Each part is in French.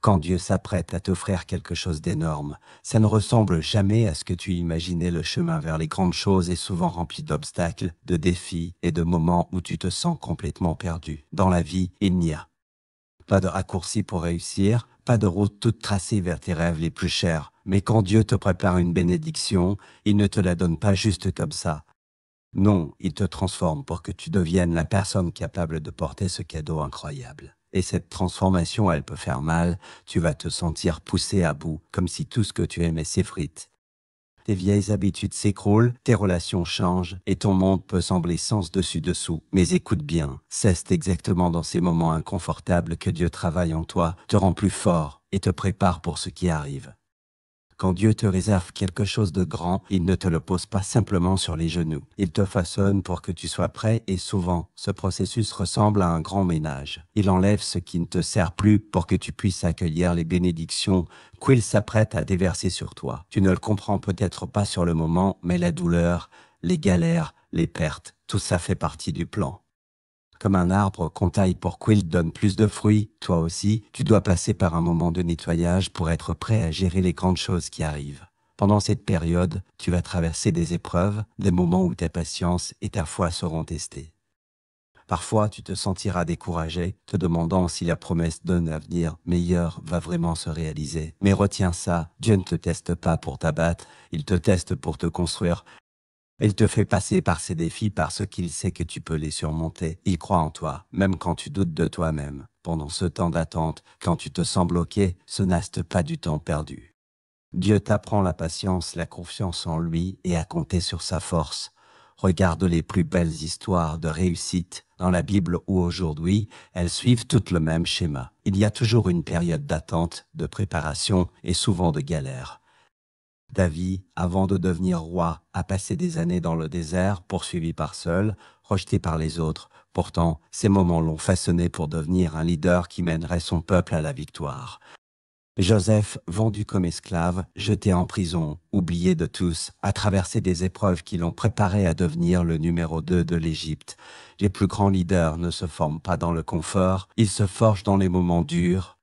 Quand Dieu s'apprête à t'offrir quelque chose d'énorme, ça ne ressemble jamais à ce que tu imaginais. Le chemin vers les grandes choses est souvent rempli d'obstacles, de défis et de moments où tu te sens complètement perdu. Dans la vie, il n'y a pas de raccourci pour réussir, pas de route toute tracée vers tes rêves les plus chers. Mais quand Dieu te prépare une bénédiction, il ne te la donne pas juste comme ça. Non, il te transforme pour que tu deviennes la personne capable de porter ce cadeau incroyable. Et cette transformation, elle peut faire mal, tu vas te sentir poussé à bout, comme si tout ce que tu aimais s'effrite. Tes vieilles habitudes s'écroulent, tes relations changent, et ton monde peut sembler sens dessus dessous. Mais écoute bien, c'est exactement dans ces moments inconfortables que Dieu travaille en toi, te rend plus fort, et te prépare pour ce qui arrive. Quand Dieu te réserve quelque chose de grand, il ne te le pose pas simplement sur les genoux. Il te façonne pour que tu sois prêt et souvent, ce processus ressemble à un grand ménage. Il enlève ce qui ne te sert plus pour que tu puisses accueillir les bénédictions qu'il s'apprête à déverser sur toi. Tu ne le comprends peut-être pas sur le moment, mais la douleur, les galères, les pertes, tout ça fait partie du plan. Comme un arbre qu'on taille pour qu'il donne plus de fruits, toi aussi, tu dois passer par un moment de nettoyage pour être prêt à gérer les grandes choses qui arrivent. Pendant cette période, tu vas traverser des épreuves, des moments où ta patience et ta foi seront testées. Parfois, tu te sentiras découragé, te demandant si la promesse d'un avenir meilleur va vraiment se réaliser. Mais retiens ça, Dieu ne te teste pas pour t'abattre, il te teste pour te construire. Il te fait passer par ces défis parce qu'il sait que tu peux les surmonter. Il croit en toi, même quand tu doutes de toi-même. Pendant ce temps d'attente, quand tu te sens bloqué, ce n'est pas du temps perdu. Dieu t'apprend la patience, la confiance en lui et à compter sur sa force. Regarde les plus belles histoires de réussite dans la Bible ou aujourd'hui, elles suivent toutes le même schéma. Il y a toujours une période d'attente, de préparation et souvent de galère. David, avant de devenir roi, a passé des années dans le désert, poursuivi par Saül, rejeté par les autres. Pourtant, ces moments l'ont façonné pour devenir un leader qui mènerait son peuple à la victoire. Joseph, vendu comme esclave, jeté en prison, oublié de tous, a traversé des épreuves qui l'ont préparé à devenir le numéro 2 de l'Égypte. Les plus grands leaders ne se forment pas dans le confort, ils se forgent dans les moments durs.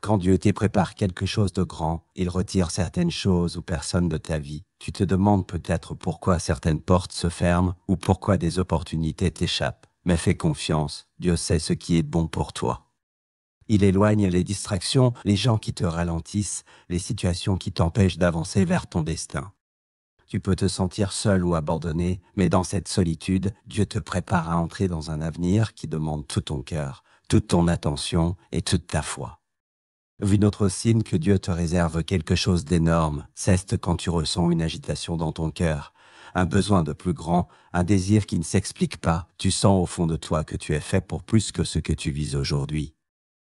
Quand Dieu te prépare quelque chose de grand, il retire certaines choses ou personnes de ta vie. Tu te demandes peut-être pourquoi certaines portes se ferment ou pourquoi des opportunités t'échappent. Mais fais confiance, Dieu sait ce qui est bon pour toi. Il éloigne les distractions, les gens qui te ralentissent, les situations qui t'empêchent d'avancer vers ton destin. Tu peux te sentir seul ou abandonné, mais dans cette solitude, Dieu te prépare à entrer dans un avenir qui demande tout ton cœur, toute ton attention et toute ta foi. Vu notre signe que Dieu te réserve quelque chose d'énorme, c'est quand tu ressens une agitation dans ton cœur, un besoin de plus grand, un désir qui ne s'explique pas. Tu sens au fond de toi que tu es fait pour plus que ce que tu vis aujourd'hui.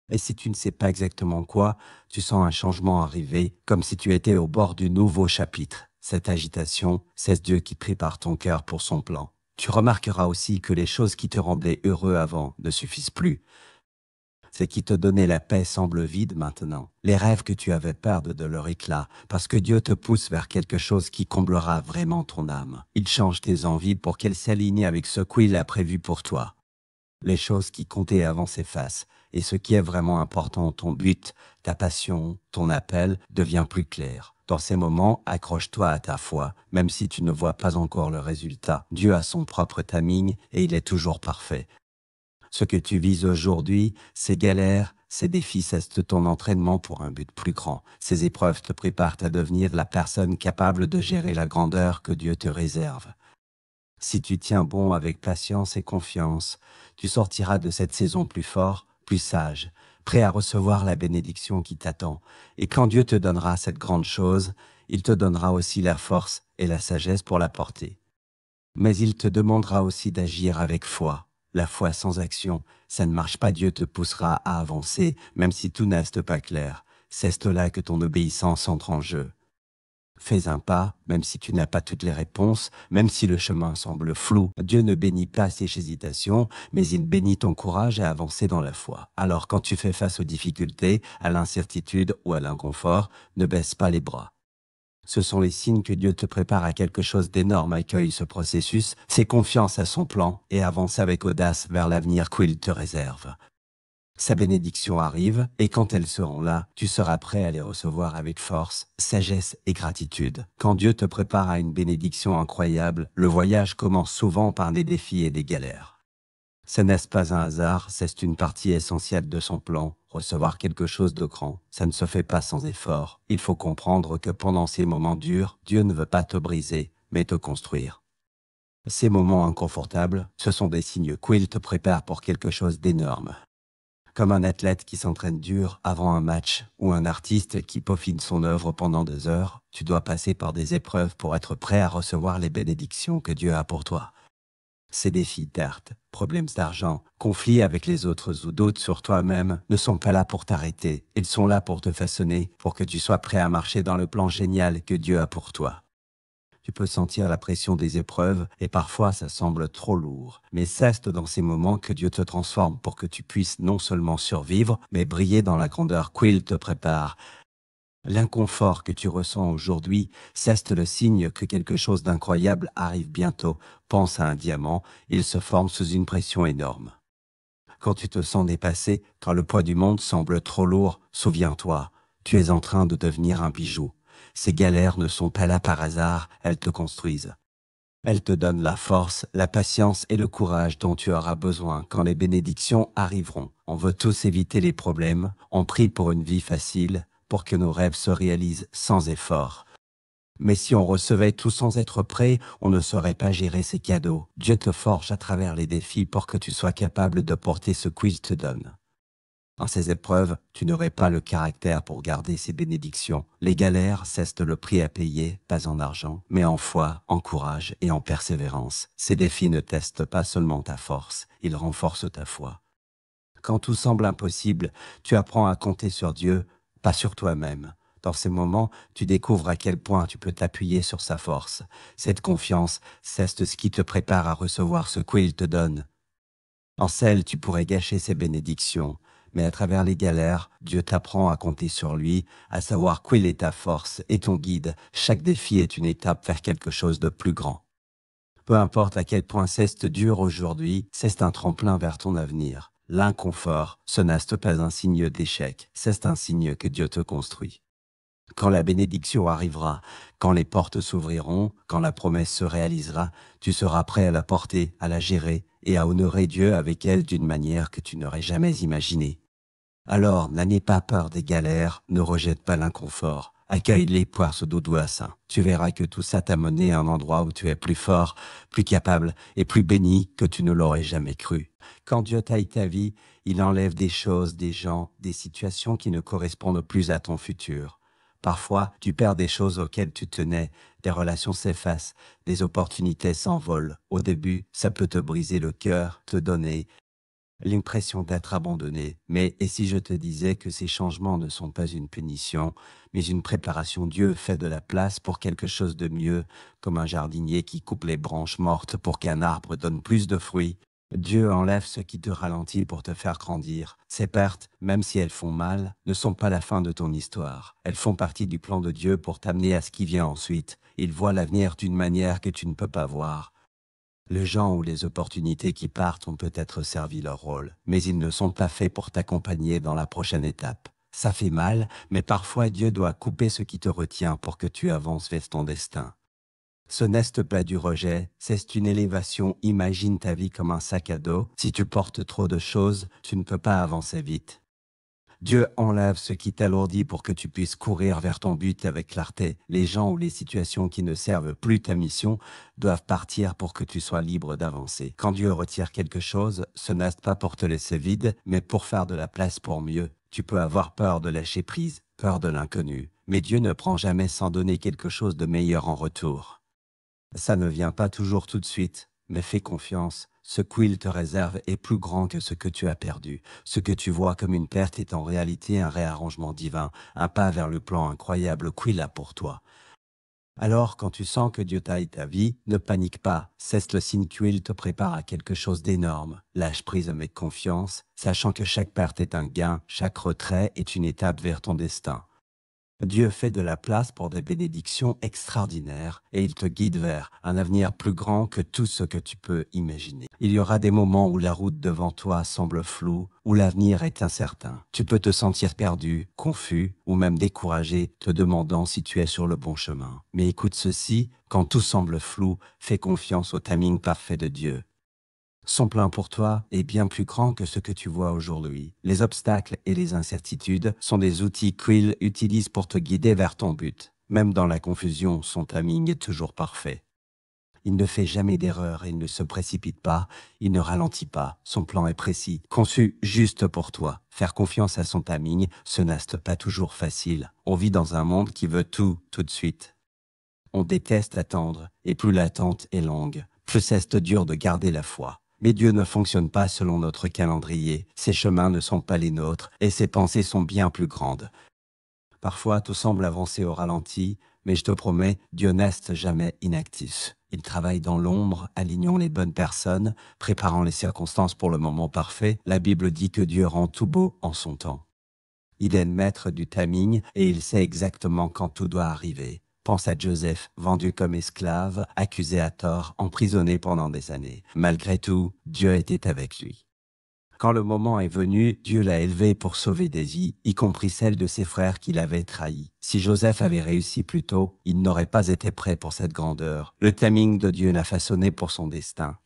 Et si tu ne sais pas exactement quoi, tu sens un changement arriver, comme si tu étais au bord du nouveau chapitre. Cette agitation, c'est Dieu qui prépare ton cœur pour son plan. Tu remarqueras aussi que les choses qui te rendaient heureux avant ne suffisent plus. Ce qui te donnait la paix semble vide maintenant. Les rêves que tu avais perdent de leur éclat, parce que Dieu te pousse vers quelque chose qui comblera vraiment ton âme. Il change tes envies pour qu'elles s'alignent avec ce qu'il a prévu pour toi. Les choses qui comptaient avant s'effacent, et ce qui est vraiment important, ton but, ta passion, ton appel, devient plus clair. Dans ces moments, accroche-toi à ta foi, même si tu ne vois pas encore le résultat. Dieu a son propre timing et il est toujours parfait. Ce que tu vises aujourd'hui, ces galères, ces défis, c'est ton entraînement pour un but plus grand. Ces épreuves te préparent à devenir la personne capable de gérer la grandeur que Dieu te réserve. Si tu tiens bon avec patience et confiance, tu sortiras de cette saison plus fort, plus sage, prêt à recevoir la bénédiction qui t'attend. Et quand Dieu te donnera cette grande chose, il te donnera aussi la force et la sagesse pour la porter. Mais il te demandera aussi d'agir avec foi. La foi sans action, ça ne marche pas. Dieu te poussera à avancer, même si tout n'est pas clair. C'est là que ton obéissance entre en jeu. Fais un pas, même si tu n'as pas toutes les réponses, même si le chemin semble flou. Dieu ne bénit pas ces hésitations, mais il bénit ton courage à avancer dans la foi. Alors quand tu fais face aux difficultés, à l'incertitude ou à l'inconfort, ne baisse pas les bras. Ce sont les signes que Dieu te prépare à quelque chose d'énorme. Accueille ce processus, fais confiance à son plan et avance avec audace vers l'avenir qu'il te réserve. Sa bénédiction arrive, et quand elles seront là, tu seras prêt à les recevoir avec force, sagesse et gratitude. Quand Dieu te prépare à une bénédiction incroyable, le voyage commence souvent par des défis et des galères. Ce n'est pas un hasard, c'est une partie essentielle de son plan. Recevoir quelque chose de grand, ça ne se fait pas sans effort. Il faut comprendre que pendant ces moments durs, Dieu ne veut pas te briser, mais te construire. Ces moments inconfortables, ce sont des signes qu'il te prépare pour quelque chose d'énorme. Comme un athlète qui s'entraîne dur avant un match ou un artiste qui peaufine son œuvre pendant des heures, tu dois passer par des épreuves pour être prêt à recevoir les bénédictions que Dieu a pour toi. Ces défis, pertes, problèmes d'argent, conflits avec les autres ou doutes sur toi-même ne sont pas là pour t'arrêter. Ils sont là pour te façonner, pour que tu sois prêt à marcher dans le plan génial que Dieu a pour toi. Tu peux sentir la pression des épreuves et parfois ça semble trop lourd. Mais c'est dans ces moments que Dieu te transforme pour que tu puisses non seulement survivre, mais briller dans la grandeur qu'il te prépare. L'inconfort que tu ressens aujourd'hui, c'est le signe que quelque chose d'incroyable arrive bientôt. Pense à un diamant, il se forme sous une pression énorme. Quand tu te sens dépassé, quand le poids du monde semble trop lourd, souviens-toi, tu es en train de devenir un bijou. Ces galères ne sont pas là par hasard, elles te construisent. Elles te donnent la force, la patience et le courage dont tu auras besoin quand les bénédictions arriveront. On veut tous éviter les problèmes, on prie pour une vie facile, pour que nos rêves se réalisent sans effort. Mais si on recevait tout sans être prêt, on ne saurait pas gérer ces cadeaux. Dieu te forge à travers les défis pour que tu sois capable de porter ce qu'il te donne. Dans ces épreuves, tu n'aurais pas le caractère pour garder ces bénédictions. Les galères cessent le prix à payer, pas en argent, mais en foi, en courage et en persévérance. Ces défis ne testent pas seulement ta force, ils renforcent ta foi. Quand tout semble impossible, tu apprends à compter sur Dieu, pas sur toi-même. Dans ces moments, tu découvres à quel point tu peux t'appuyer sur sa force. Cette confiance, c'est ce qui te prépare à recevoir ce qu'il te donne. En celle, tu pourrais gâcher ses bénédictions, mais à travers les galères, Dieu t'apprend à compter sur lui, à savoir qu'il est ta force et ton guide. Chaque défi est une étape vers quelque chose de plus grand. Peu importe à quel point c'est dur aujourd'hui, c'est un tremplin vers ton avenir. L'inconfort, ce n'est pas un signe d'échec, c'est un signe que Dieu te construit. Quand la bénédiction arrivera, quand les portes s'ouvriront, quand la promesse se réalisera, tu seras prêt à la porter, à la gérer et à honorer Dieu avec elle d'une manière que tu n'aurais jamais imaginée. Alors, n'aie pas peur des galères, ne rejette pas l'inconfort. Accueille-les poires sous doigt sain. Tu verras que tout ça t'a mené à un endroit où tu es plus fort, plus capable et plus béni que tu ne l'aurais jamais cru. Quand Dieu taille ta vie, il enlève des choses, des gens, des situations qui ne correspondent plus à ton futur. Parfois, tu perds des choses auxquelles tu tenais, des relations s'effacent, des opportunités s'envolent. Au début, ça peut te briser le cœur, te donner l'impression d'être abandonné. Mais et si je te disais que ces changements ne sont pas une punition, mais une préparation? Dieu fait de la place pour quelque chose de mieux, comme un jardinier qui coupe les branches mortes pour qu'un arbre donne plus de fruits. Dieu enlève ce qui te ralentit pour te faire grandir. Ces pertes, même si elles font mal, ne sont pas la fin de ton histoire. Elles font partie du plan de Dieu pour t'amener à ce qui vient ensuite. Il voit l'avenir d'une manière que tu ne peux pas voir. Les gens ou les opportunités qui partent ont peut-être servi leur rôle, mais ils ne sont pas faits pour t'accompagner dans la prochaine étape. Ça fait mal, mais parfois Dieu doit couper ce qui te retient pour que tu avances vers ton destin. Ce n'est pas du rejet, c'est une élévation. Imagine ta vie comme un sac à dos. Si tu portes trop de choses, tu ne peux pas avancer vite. Dieu enlève ce qui t'alourdit pour que tu puisses courir vers ton but avec clarté. Les gens ou les situations qui ne servent plus ta mission doivent partir pour que tu sois libre d'avancer. Quand Dieu retire quelque chose, ce n'est pas pour te laisser vide, mais pour faire de la place pour mieux. Tu peux avoir peur de lâcher prise, peur de l'inconnu, mais Dieu ne prend jamais sans donner quelque chose de meilleur en retour. Ça ne vient pas toujours tout de suite, mais fais confiance. Ce qu'il te réserve est plus grand que ce que tu as perdu. Ce que tu vois comme une perte est en réalité un réarrangement divin, un pas vers le plan incroyable qu'il a pour toi. Alors, quand tu sens que Dieu taille ta vie, ne panique pas. C'est le signe qu'il te prépare à quelque chose d'énorme. Lâche prise avec confiance, sachant que chaque perte est un gain, chaque retrait est une étape vers ton destin. Dieu fait de la place pour des bénédictions extraordinaires et il te guide vers un avenir plus grand que tout ce que tu peux imaginer. Il y aura des moments où la route devant toi semble floue, où l'avenir est incertain. Tu peux te sentir perdu, confus ou même découragé, te demandant si tu es sur le bon chemin. Mais écoute ceci, quand tout semble flou, fais confiance au timing parfait de Dieu. Son plan pour toi est bien plus grand que ce que tu vois aujourd'hui. Les obstacles et les incertitudes sont des outils qu'il utilise pour te guider vers ton but. Même dans la confusion, son timing est toujours parfait. Il ne fait jamais d'erreur, il ne se précipite pas, il ne ralentit pas. Son plan est précis, conçu juste pour toi. Faire confiance à son timing, ce n'est pas toujours facile. On vit dans un monde qui veut tout de suite. On déteste attendre, et plus l'attente est longue, plus c'est dur de garder la foi. Mais Dieu ne fonctionne pas selon notre calendrier, ses chemins ne sont pas les nôtres, et ses pensées sont bien plus grandes. Parfois, tout semble avancer au ralenti, mais je te promets, Dieu n'est jamais inactif. Il travaille dans l'ombre, alignant les bonnes personnes, préparant les circonstances pour le moment parfait. La Bible dit que Dieu rend tout beau en son temps. Il est le maître du timing et il sait exactement quand tout doit arriver. Pense à Joseph, vendu comme esclave, accusé à tort, emprisonné pendant des années. Malgré tout, Dieu était avec lui. Quand le moment est venu, Dieu l'a élevé pour sauver des vies, y compris celles de ses frères qu'il avait trahis. Si Joseph avait réussi plus tôt, il n'aurait pas été prêt pour cette grandeur. Le timing de Dieu l'a façonné pour son destin.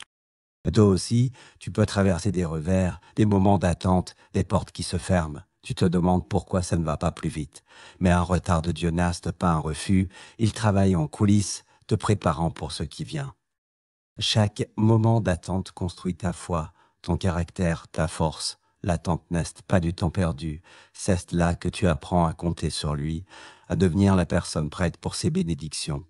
Toi aussi, tu peux traverser des revers, des moments d'attente, des portes qui se ferment. Tu te demandes pourquoi ça ne va pas plus vite. Mais un retard de Dieu n'est pas un refus, il travaille en coulisses, te préparant pour ce qui vient. Chaque moment d'attente construit ta foi, ton caractère, ta force. L'attente n'est pas du temps perdu, c'est là que tu apprends à compter sur lui, à devenir la personne prête pour ses bénédictions.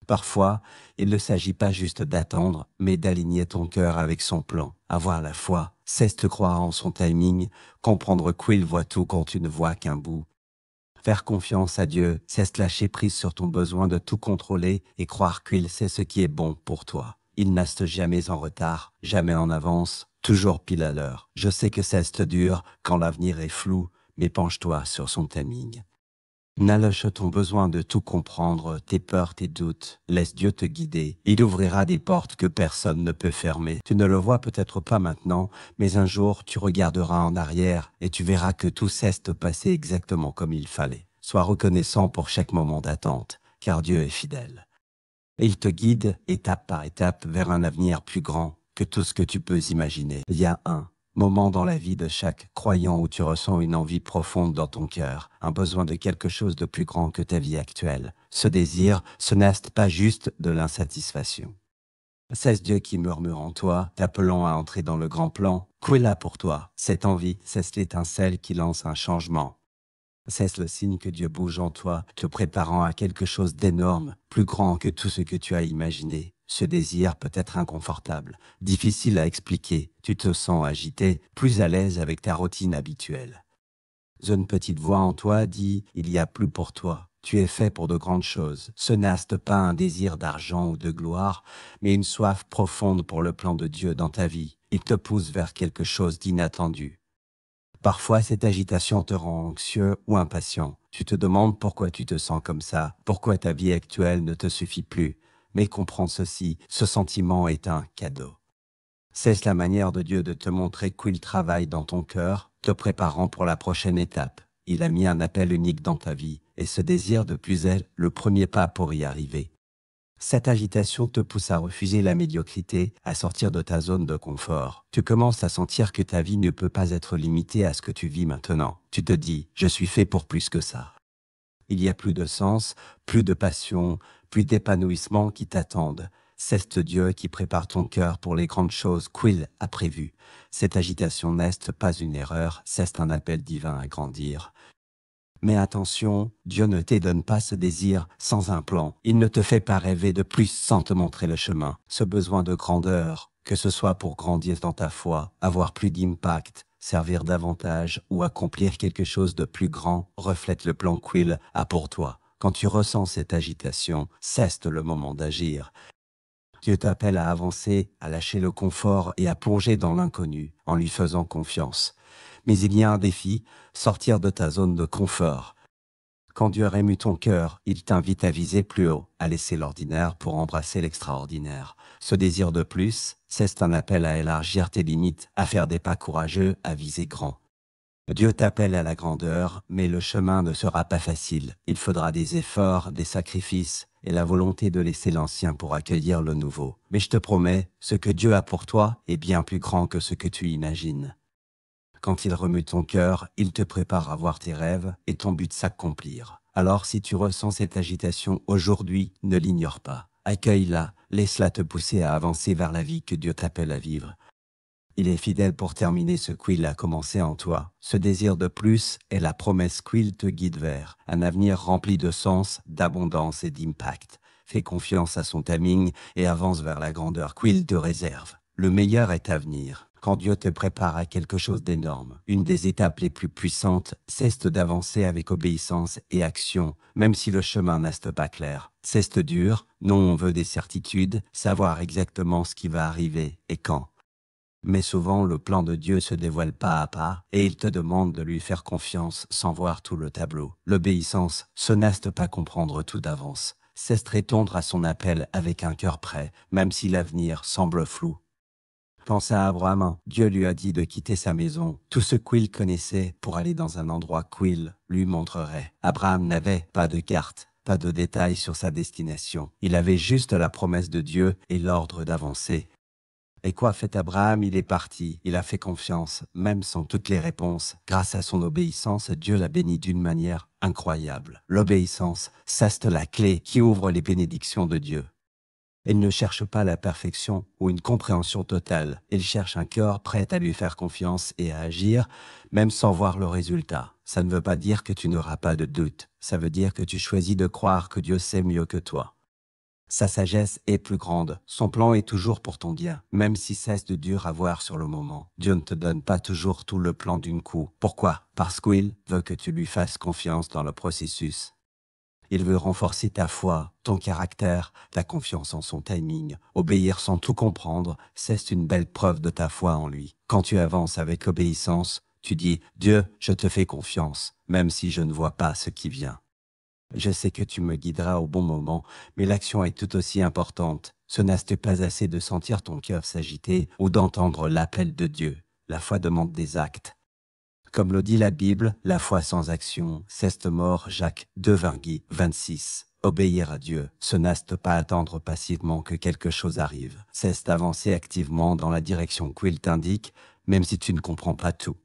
Parfois, il ne s'agit pas juste d'attendre, mais d'aligner ton cœur avec son plan. Avoir la foi, c'est te croire en son timing, comprendre qu'il voit tout quand tu ne vois qu'un bout. Faire confiance à Dieu, c'est lâcher prise sur ton besoin de tout contrôler et croire qu'il sait ce qui est bon pour toi. Il n'est jamais en retard, jamais en avance, toujours pile à l'heure. Je sais que c'est dur quand l'avenir est flou, mais penche-toi sur son timing. N'allège ton besoin de tout comprendre, tes peurs, tes doutes. Laisse Dieu te guider. Il ouvrira des portes que personne ne peut fermer. Tu ne le vois peut-être pas maintenant, mais un jour tu regarderas en arrière et tu verras que tout cesse de passer exactement comme il fallait. Sois reconnaissant pour chaque moment d'attente, car Dieu est fidèle. Et il te guide étape par étape vers un avenir plus grand que tout ce que tu peux imaginer. Il y a un moment dans la vie de chaque croyant où tu ressens une envie profonde dans ton cœur, un besoin de quelque chose de plus grand que ta vie actuelle. Ce désir, ce n'est pas juste de l'insatisfaction. C'est Dieu qui murmure en toi, t'appelant à entrer dans le grand plan. Qu'est là pour toi? Cette envie, c'est l'étincelle qui lance un changement. C'est le signe que Dieu bouge en toi, te préparant à quelque chose d'énorme, plus grand que tout ce que tu as imaginé. Ce désir peut être inconfortable, difficile à expliquer. Tu te sens agité, plus à l'aise avec ta routine habituelle. Une petite voix en toi dit « Il y a plus pour toi. Tu es fait pour de grandes choses. » Ce n'est pas un désir d'argent ou de gloire, mais une soif profonde pour le plan de Dieu dans ta vie. Il te pousse vers quelque chose d'inattendu. Parfois, cette agitation te rend anxieux ou impatient. Tu te demandes pourquoi tu te sens comme ça, pourquoi ta vie actuelle ne te suffit plus. Mais comprends ceci, ce sentiment est un cadeau. C'est la manière de Dieu de te montrer qu'il travaille dans ton cœur, te préparant pour la prochaine étape. Il a mis un appel unique dans ta vie, et ce désir de plus est le premier pas pour y arriver. Cette agitation te pousse à refuser la médiocrité, à sortir de ta zone de confort. Tu commences à sentir que ta vie ne peut pas être limitée à ce que tu vis maintenant. Tu te dis, je suis fait pour plus que ça. Il y a plus de sens, plus de passion, plus d'épanouissement qui t'attendent. C'est Dieu qui prépare ton cœur pour les grandes choses qu'il a prévues. Cette agitation n'est pas une erreur, c'est un appel divin à grandir. Mais attention, Dieu ne te donne pas ce désir sans un plan. Il ne te fait pas rêver de plus sans te montrer le chemin. Ce besoin de grandeur, que ce soit pour grandir dans ta foi, avoir plus d'impact, servir davantage ou accomplir quelque chose de plus grand, reflète le plan qu'il a pour toi. Quand tu ressens cette agitation, c'est le moment d'agir. Dieu t'appelle à avancer, à lâcher le confort et à plonger dans l'inconnu en lui faisant confiance. Mais il y a un défi, sortir de ta zone de confort. Quand Dieu rémue ton cœur, il t'invite à viser plus haut, à laisser l'ordinaire pour embrasser l'extraordinaire. Ce désir de plus, c'est un appel à élargir tes limites, à faire des pas courageux, à viser grand. Dieu t'appelle à la grandeur, mais le chemin ne sera pas facile. Il faudra des efforts, des sacrifices et la volonté de laisser l'ancien pour accueillir le nouveau. Mais je te promets, ce que Dieu a pour toi est bien plus grand que ce que tu imagines. Quand il remue ton cœur, il te prépare à voir tes rêves et ton but s'accomplir. Alors si tu ressens cette agitation aujourd'hui, ne l'ignore pas. Accueille-la, laisse-la te pousser à avancer vers la vie que Dieu t'appelle à vivre. Il est fidèle pour terminer ce qu'il a commencé en toi. Ce désir de plus est la promesse qu'il te guide vers un avenir rempli de sens, d'abondance et d'impact. Fais confiance à son timing et avance vers la grandeur qu'il te réserve. Le meilleur est à venir. Quand Dieu te prépare à quelque chose d'énorme, une des étapes les plus puissantes, c'est d'avancer avec obéissance et action, même si le chemin n'est pas clair. C'est dur, non, on veut des certitudes, savoir exactement ce qui va arriver et quand. Mais souvent, le plan de Dieu se dévoile pas à pas et il te demande de lui faire confiance sans voir tout le tableau. L'obéissance, ce n'est pas comprendre tout d'avance. C'est répondre à son appel avec un cœur prêt, même si l'avenir semble flou. Pense à Abraham. Dieu lui a dit de quitter sa maison, tout ce qu'il connaissait, pour aller dans un endroit qu'il lui montrerait. Abraham n'avait pas de carte, pas de détails sur sa destination. Il avait juste la promesse de Dieu et l'ordre d'avancer. Et quoi fait Abraham? Il est parti, il a fait confiance, même sans toutes les réponses. Grâce à son obéissance, Dieu l'a béni d'une manière incroyable. L'obéissance, c'est la clé qui ouvre les bénédictions de Dieu. Il ne cherche pas la perfection ou une compréhension totale. Il cherche un cœur prêt à lui faire confiance et à agir, même sans voir le résultat. Ça ne veut pas dire que tu n'auras pas de doute. Ça veut dire que tu choisis de croire que Dieu sait mieux que toi. Sa sagesse est plus grande. Son plan est toujours pour ton bien, même si c'est de dur à voir sur le moment. Dieu ne te donne pas toujours tout le plan d'un coup. Pourquoi? Parce qu'il veut que tu lui fasses confiance dans le processus. Il veut renforcer ta foi, ton caractère, ta confiance en son timing. Obéir sans tout comprendre, c'est une belle preuve de ta foi en lui. Quand tu avances avec obéissance, tu dis « Dieu, je te fais confiance, même si je ne vois pas ce qui vient. » Je sais que tu me guideras au bon moment, mais l'action est tout aussi importante. Ce n'est pas assez de sentir ton cœur s'agiter ou d'entendre l'appel de Dieu. La foi demande des actes. Comme le dit la Bible, la foi sans action, c'est mort. Jacques 2,26. Obéir à Dieu, ce n'est pas attendre passivement que quelque chose arrive. C'est avancer activement dans la direction qu'il t'indique, même si tu ne comprends pas tout.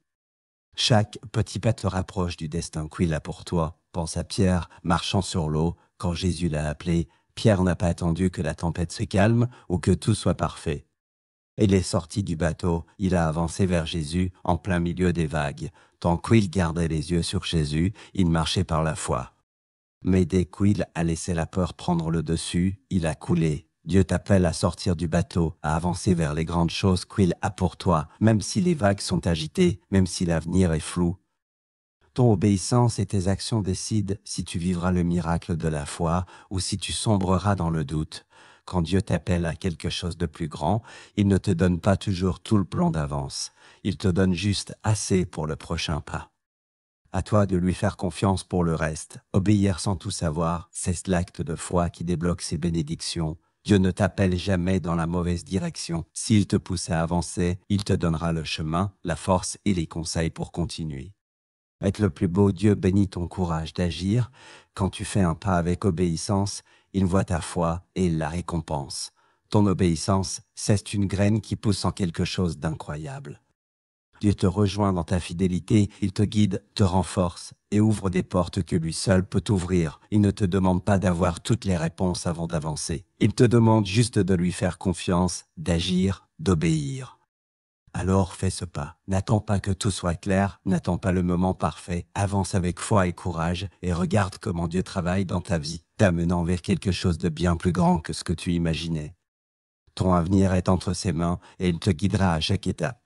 Chaque petit pas te rapproche du destin qu'il a pour toi. Pense à Pierre, marchant sur l'eau. Quand Jésus l'a appelé, Pierre n'a pas attendu que la tempête se calme ou que tout soit parfait. Il est sorti du bateau, il a avancé vers Jésus en plein milieu des vagues. Tant qu'il gardait les yeux sur Jésus, il marchait par la foi. Mais dès qu'il a laissé la peur prendre le dessus, il a coulé. Dieu t'appelle à sortir du bateau, à avancer vers les grandes choses qu'il a pour toi, même si les vagues sont agitées, même si l'avenir est flou. Ton obéissance et tes actions décident si tu vivras le miracle de la foi ou si tu sombreras dans le doute. Quand Dieu t'appelle à quelque chose de plus grand, il ne te donne pas toujours tout le plan d'avance. Il te donne juste assez pour le prochain pas. À toi de lui faire confiance pour le reste. Obéir sans tout savoir, c'est l'acte de foi qui débloque ses bénédictions. Dieu ne t'appelle jamais dans la mauvaise direction. S'il te pousse à avancer, il te donnera le chemin, la force et les conseils pour continuer. Être le plus beau, Dieu bénit ton courage d'agir. Quand tu fais un pas avec obéissance, il voit ta foi et il la récompense. Ton obéissance, c'est une graine qui pousse en quelque chose d'incroyable. Dieu te rejoint dans ta fidélité, il te guide, te renforce et ouvre des portes que lui seul peut ouvrir. Il ne te demande pas d'avoir toutes les réponses avant d'avancer. Il te demande juste de lui faire confiance, d'agir, d'obéir. Alors fais ce pas. N'attends pas que tout soit clair, n'attends pas le moment parfait. Avance avec foi et courage et regarde comment Dieu travaille dans ta vie, t'amenant vers quelque chose de bien plus grand que ce que tu imaginais. Ton avenir est entre ses mains et il te guidera à chaque étape.